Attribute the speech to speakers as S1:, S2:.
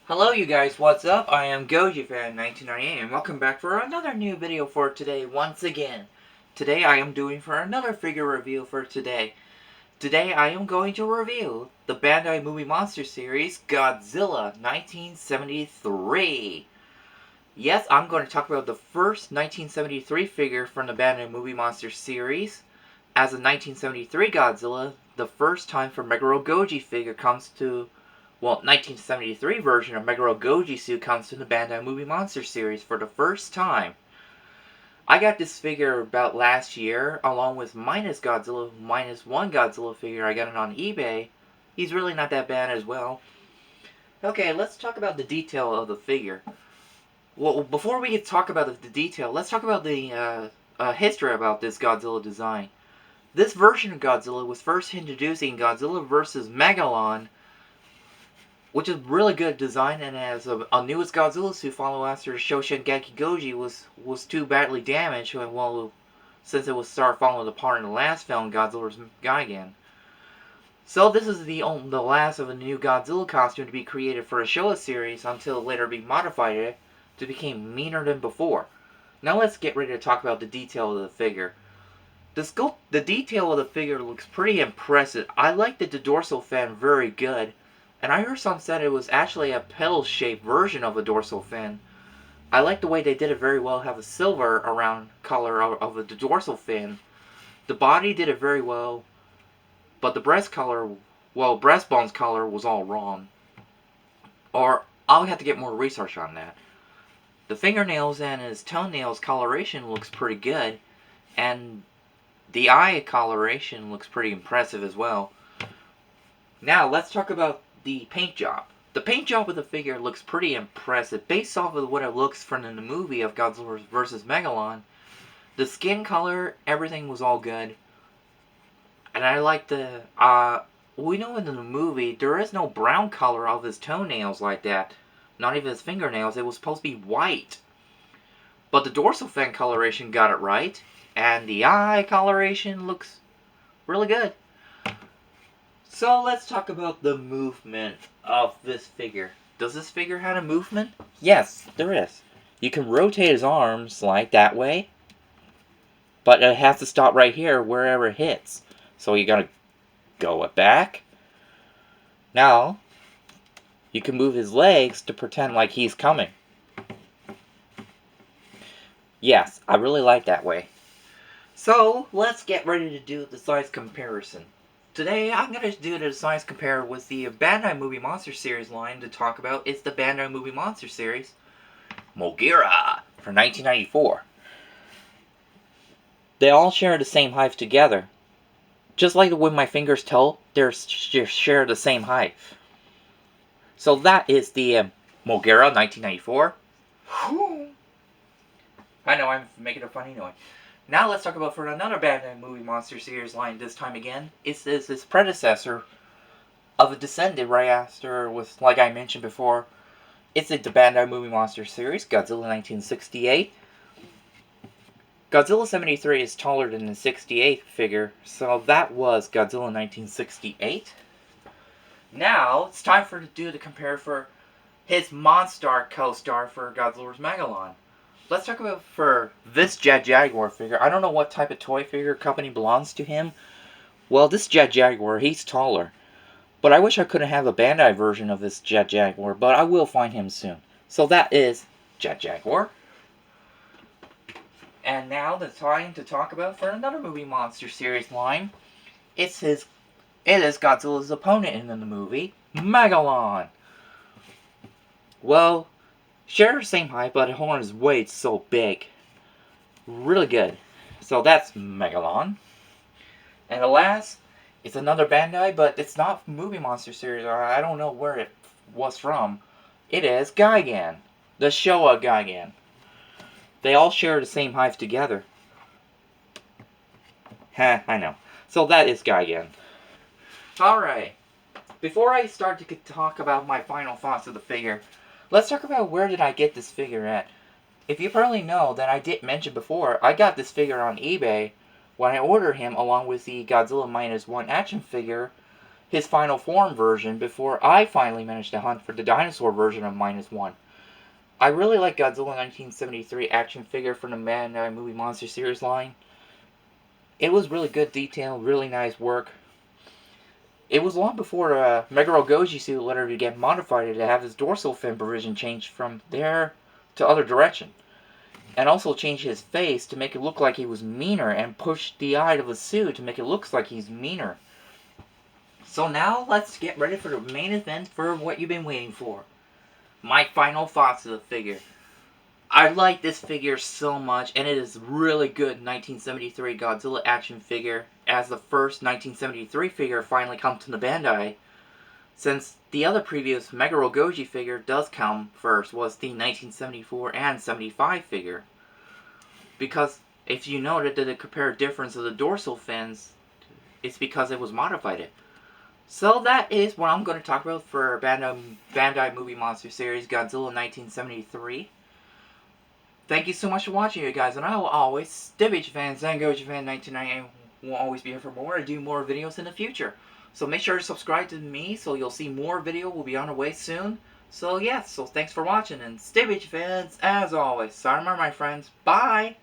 S1: Hello you guys, what's up? I am GojiFan1998 and welcome back for another new video for today once again. Today I am doing for another figure review for today. Today I am going to review the Bandai Movie Monster Series Godzilla 1973. Yes, I'm going to talk about the first 1973 figure from the Bandai Movie Monster Series. As a 1973 Godzilla, the first time for Meguro Goji figure comes to 1973 version of Meguro Goji suit comes to the Bandai Movie Monster series for the first time. I got this figure about last year, along with Minus Godzilla, Minus One Godzilla figure. I got it on eBay. He's really not that bad as well. Okay, let's talk about the detail of the figure. Well, before we talk about the detail, let's talk about the history about this Godzilla design. This version of Godzilla was first introduced in Godzilla vs. Megalon, which is really good design, and as a newest Godzilla suit follow after Shoshengeki Goji was too badly damaged, well, since it was started falling apart in the last film, Godzilla's Gigan. So this is the last of a new Godzilla costume to be created for a Showa series until later be modified to become meaner than before. Now let's get ready to talk about the detail of the figure. The detail of the figure looks pretty impressive. I liked the dorsal fin very good. And I heard some said it was actually a pedal-shaped version of a dorsal fin. I like the way they did it very well, have a silver around color of the dorsal fin. The body did it very well, but the breastbone's color was all wrong. Or, I'll have to get more research on that. The fingernails and his toenails coloration looks pretty good, and the eye coloration looks pretty impressive as well. Now, let's talk about the paint job. The paint job of the figure looks pretty impressive based off of what it looks from the movie of Godzilla vs. Megalon. The skin color, everything was all good. And I like the, we know in the movie there is no brown color of his toenails like that. Not even his fingernails, it was supposed to be white. But the dorsal fin coloration got it right. And the eye coloration looks really good. So let's talk about the movement of this figure. Does this figure have a movement? Yes, there is. You can rotate his arms like that way, but it has to stop right here wherever it hits. So you gotta go it back. Now, you can move his legs to pretend like he's coming. Yes, I really like that way. So, let's get ready to do the size comparison. Today, I'm going to do the size compare with the Bandai Movie Monster Series line to talk about. It's the Bandai Movie Monster Series Mogira for 1994. They all share the same height together. Just like when my fingers tell, they share the same height. So that is the Mogira 1994. I know, I'm making a funny noise. Now let's talk about for another Bandai Movie Monster Series line this time again. It's his predecessor of a descendant right after, with, like I mentioned before, it's the Bandai Movie Monster Series, Godzilla 1968. Godzilla 73 is taller than the 68 figure, so that was Godzilla 1968. Now, it's time to do the compare for his Monstar co-star for Godzilla's Megalon. Let's talk about for this Jet Jaguar figure. I don't know what type of toy figure company belongs to him. Well, this Jet Jaguar, he's taller. But I wish I could have a Bandai version of this Jet Jaguar, but I will find him soon. So that is Jet Jaguar. And now the time to talk about for another Movie Monster Series line. It is Godzilla's opponent in the movie, Megalon. Well, share the same height, but his weight's so big. Really good. So that's Megalon. And the last, it's another Bandai, but it's not Movie Monster Series. I don't know where it was from. It is Gigan. The Showa Gigan. They all share the same height together. I know. So that is Gigan. Alright. Before I start to talk about my final thoughts of the figure, let's talk about where did I get this figure at. If you probably know that I did mention before, I got this figure on eBay when I ordered him along with the Godzilla -1 action figure. his final form version before I finally managed to hunt for the dinosaur version of -1. I really like Godzilla 1973 action figure from the Bandai Movie Monster Series line. It was really good detail, really nice work. It was long before Meguro Goji suit later began modified to have his dorsal fin provision changed from there to other direction. And also changed his face to make it look like he was meaner and pushed the eye of the suit to make it look like he's meaner. So now let's get ready for the main event for what you've been waiting for. My final thoughts of the figure. I like this figure so much, and it is really good 1973 Godzilla action figure, as the first 1973 figure finally comes to the Bandai, since the other previous Meguro Goji figure does come first, was the 1974 and 75 figure. Because if you noted that the comparative difference of the dorsal fins, it's because it was modified. So that is what I'm going to talk about for Bandai Movie Monster Series Godzilla 1973. Thank you so much for watching, you guys, and I will always, Stibich fans and Goji fan 1998 will always be here for more and do more videos in the future. So make sure to subscribe to me so you'll see more video will be on the way soon. So yes, so thanks for watching, and Stibich fans, as always, sayonara my friends, bye!